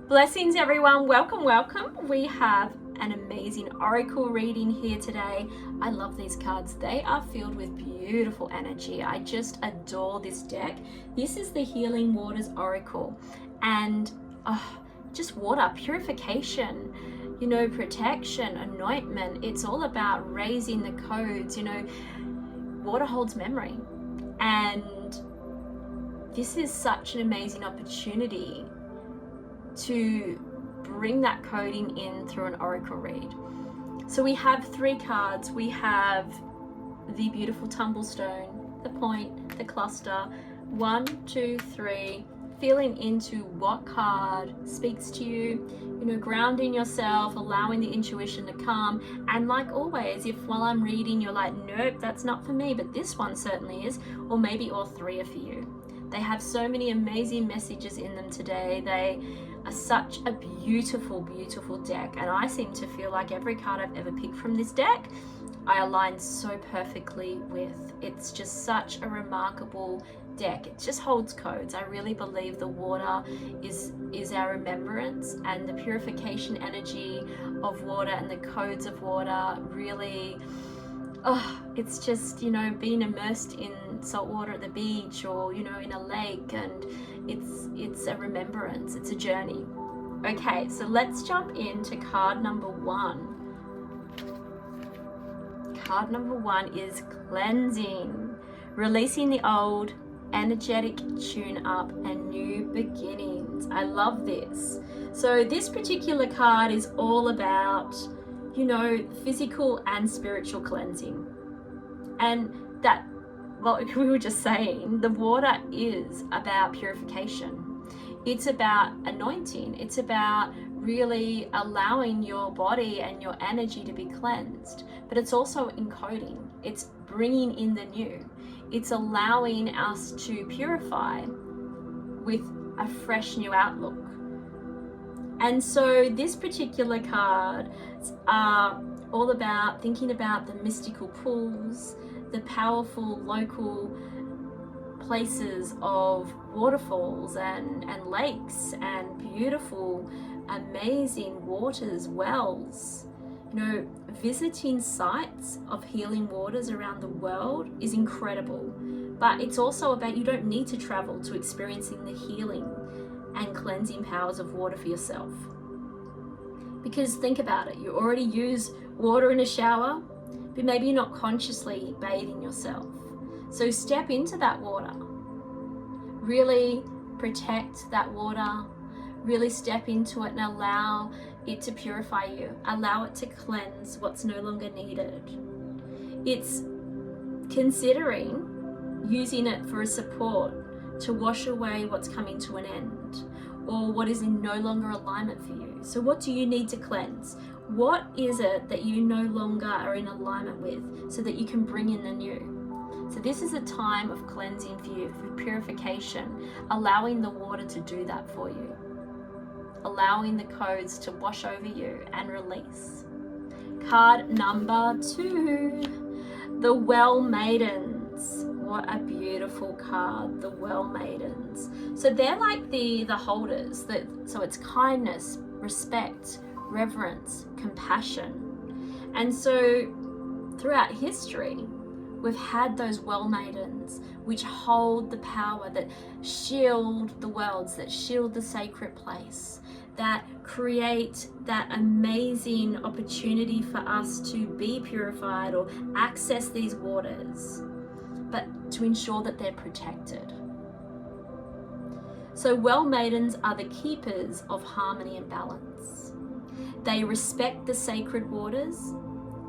Blessings everyone, welcome. We have an amazing oracle reading here today. I love these cards. They are filled with beautiful energy. I just adore this deck. This is the Healing Waters Oracle, and just water, purification, protection, anointment. It's all about raising the codes. Water holds memory, and this is such an amazing opportunity to bring that coding in through an oracle read. So we have 3 cards. We have the beautiful tumblestone, the point, the cluster, 1, 2, 3, feeling into what card speaks to you, grounding yourself, allowing the intuition to come. And like always, if while I'm reading you're like, nope, that's not for me, but this one certainly is, or maybe all 3 are for you. They have so many amazing messages in them today. They are such a beautiful, beautiful deck, and I seem to feel like every card I've ever picked from this deck I align so perfectly with. It's just such a remarkable deck. It just holds codes. I really believe the water is our remembrance, and the purification energy of water and the codes of water really, it's just, being immersed in salt water at the beach, or in a lake, and it's a remembrance, it's a journey. Okay, so let's jump into card number 1. Card number 1 is cleansing, releasing the old, energetic tune up, and new beginnings. I love this. So this particular card is all about physical and spiritual cleansing. And that, like we were just saying, the water is about purification. It's about anointing. It's about really allowing your body and your energy to be cleansed. But it's also encoding. It's bringing in the new. It's allowing us to purify with a fresh new outlook. And so this particular card are all about thinking about the mystical pools, the powerful local places of waterfalls and lakes and beautiful, amazing waters, wells. Visiting sites of healing waters around the world is incredible, but it's also about, you don't need to travel to experiencing the healing and cleansing powers of water for yourself. Because think about it, you already use water in a shower, but maybe you're not consciously bathing yourself. So step into that water, really protect that water, really step into it and allow it to purify you, allow it to cleanse what's no longer needed. It's considering using it for a support to wash away what's coming to an end, or what is in no longer alignment for you. So what do you need to cleanse? What is it that you no longer are in alignment with, so that you can bring in the new? So this is a time of cleansing for you, for purification, allowing the water to do that for you, allowing the codes to wash over you and release. Card number 2, the Well Maidens. What a beautiful card, the Well Maidens. So they're like the holders. So it's kindness, respect, reverence, compassion. And so throughout history, we've had those Well Maidens which hold the power, that shield the worlds, that shield the sacred place, that create that amazing opportunity for us to be purified or access these waters, but to ensure that they're protected. So Well Maidens are the keepers of harmony and balance. They respect the sacred waters.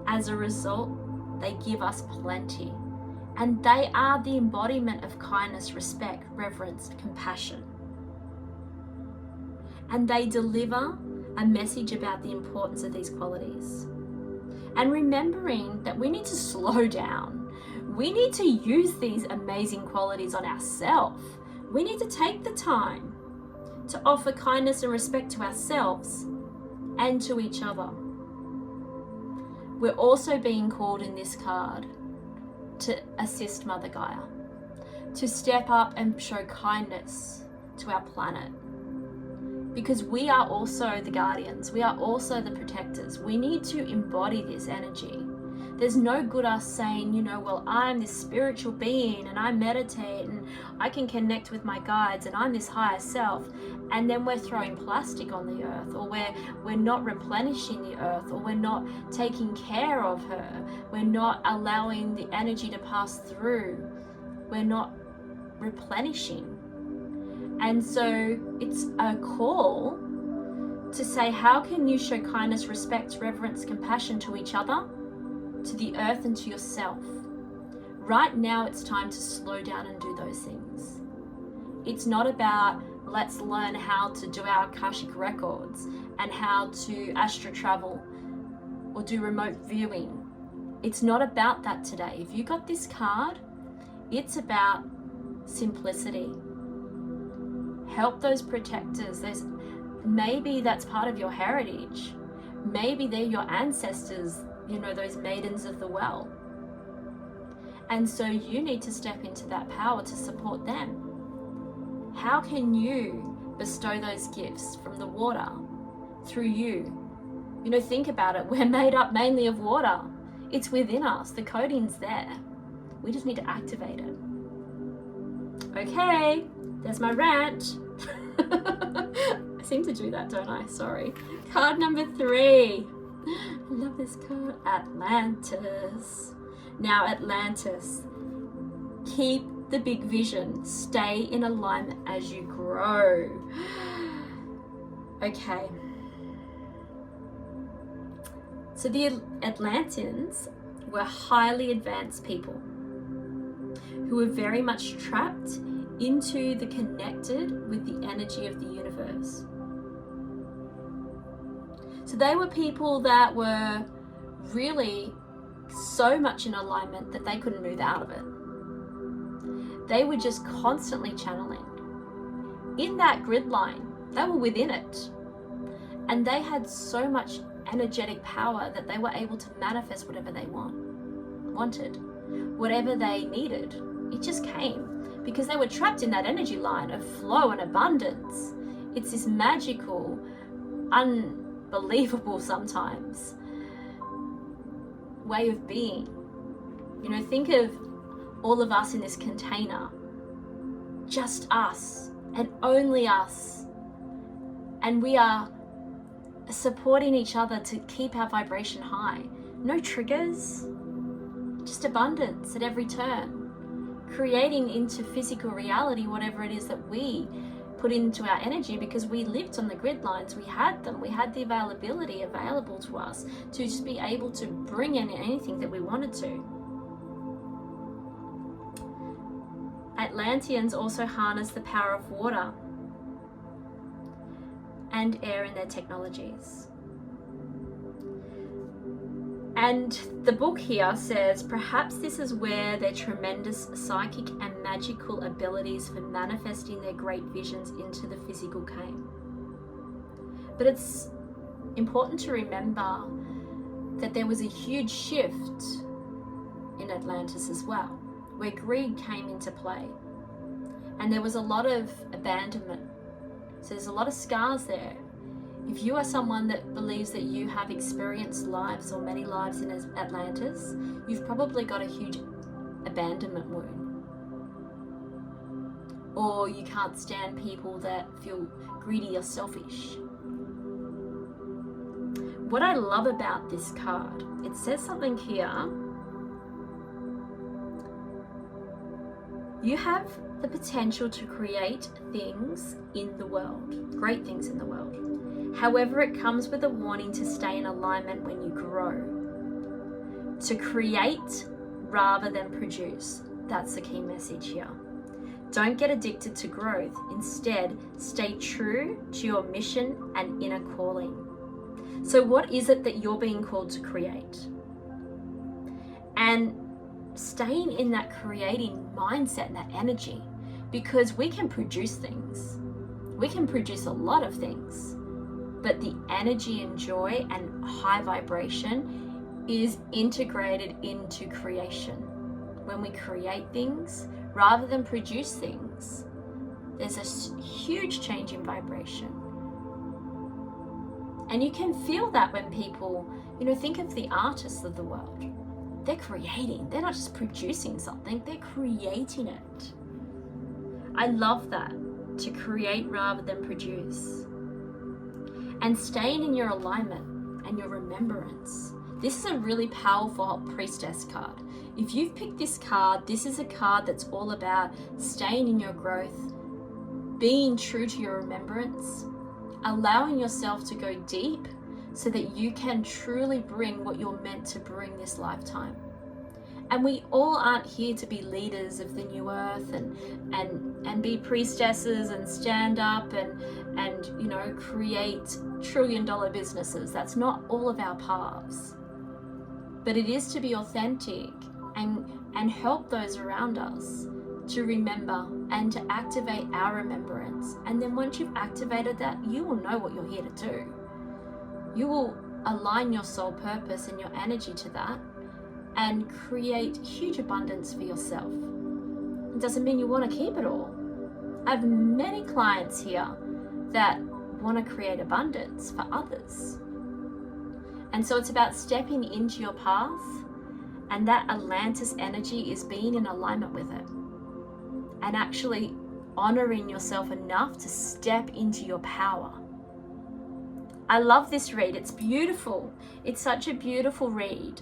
As a result, they give us plenty. And they are the embodiment of kindness, respect, reverence, compassion. And they deliver a message about the importance of these qualities. And remembering that we need to slow down. We need to use these amazing qualities on ourselves. We need to take the time to offer kindness and respect to ourselves and to each other. We're also being called in this card to assist Mother Gaia, to step up and show kindness to our planet, because we are also the guardians. We are also the protectors. We need to embody this energy. There's no good us saying, you know, well, I'm this spiritual being and I meditate and I can connect with my guides and I'm this higher self, and then we're throwing plastic on the earth, or we're not replenishing the earth, or we're not taking care of her, we're not allowing the energy to pass through, we're not replenishing. And so it's a call to say, how can you show kindness, respect, reverence, compassion to each other, to the earth, and to yourself? Right now it's time to slow down and do those things. It's not about let's learn how to do our Akashic records and how to astral travel or do remote viewing. It's not about that today. If you got this card, it's about simplicity. Help those protectors. Maybe that's part of your heritage. Maybe they're your ancestors, you know, those maidens of the well. And so you need to step into that power to support them. How can you bestow those gifts from the water through you? You know, think about it. We're made up mainly of water. It's within us. The coding's there. We just need to activate it. Okay, there's my rant. I seem to do that, don't I? Sorry. Card number 3. I love this card. Atlantis. Now, Atlantis. Keep the big vision. Stay in alignment as you grow. Okay. So the Atlanteans were highly advanced people who were very much trapped into the connected with the energy of the universe. So they were people that were really so much in alignment that they couldn't move out of it. They were just constantly channeling. In that grid line, they were within it. And they had so much energetic power that they were able to manifest whatever they wanted. Whatever they needed, it just came. Because they were trapped in that energy line of flow and abundance. It's this magical, unbelievable sometimes, way of being. You know, think of all of us in this container, just us and only us, and we are supporting each other to keep our vibration high. No triggers, just abundance at every turn, creating into physical reality whatever it is that we put into our energy, because we lived on the grid lines. We had them. We had the availability available to us to just be able to bring in anything that we wanted to. Atlanteans also harness the power of water and air in their technologies. And the book here says, perhaps this is where their tremendous psychic and magical abilities for manifesting their great visions into the physical came. But it's important to remember that there was a huge shift in Atlantis as well, where greed came into play. And there was a lot of abandonment. So there's a lot of scars there. If you are someone that believes that you have experienced lives or many lives in Atlantis, you've probably got a huge abandonment wound. Or you can't stand people that feel greedy or selfish. What I love about this card, it says something here. You have the potential to create things in the world, great things in the world. However, it comes with a warning to stay in alignment when you grow. To create rather than produce. That's the key message here. Don't get addicted to growth. Instead, stay true to your mission and inner calling. So what is it that you're being called to create? And staying in that creating mindset and that energy, because we can produce things. We can produce a lot of things, but the energy and joy and high vibration is integrated into creation. When we create things rather than produce things, there's a huge change in vibration. And you can feel that when people, think of the artists of the world. They're creating. They're not just producing something, they're creating it. I love that, to create rather than produce. And staying in your alignment and your remembrance. This is a really powerful priestess card. If you've picked this card, this is a card that's all about staying in your growth, being true to your remembrance, allowing yourself to go deep so that you can truly bring what you're meant to bring this lifetime. And we all aren't here to be leaders of the new earth and be priestesses and stand up and create $1 trillion businesses. That's not all of our paths. But it is to be authentic and help those around us to remember and to activate our remembrance. And then once you've activated that, you will know what you're here to do. You will align your soul purpose and your energy to that and create huge abundance for yourself. It doesn't mean you want to keep it all. I have many clients here that want to create abundance for others. And so it's about stepping into your path, and that Atlantis energy is being in alignment with it and actually honoring yourself enough to step into your power. I love this read. It's beautiful. It's such a beautiful read.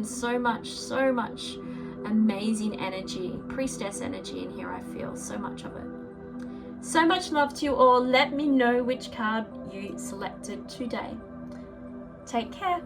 So much amazing energy, priestess energy in here. I feel so much of it. So much love to you all. Let me know which card you selected today. Take care.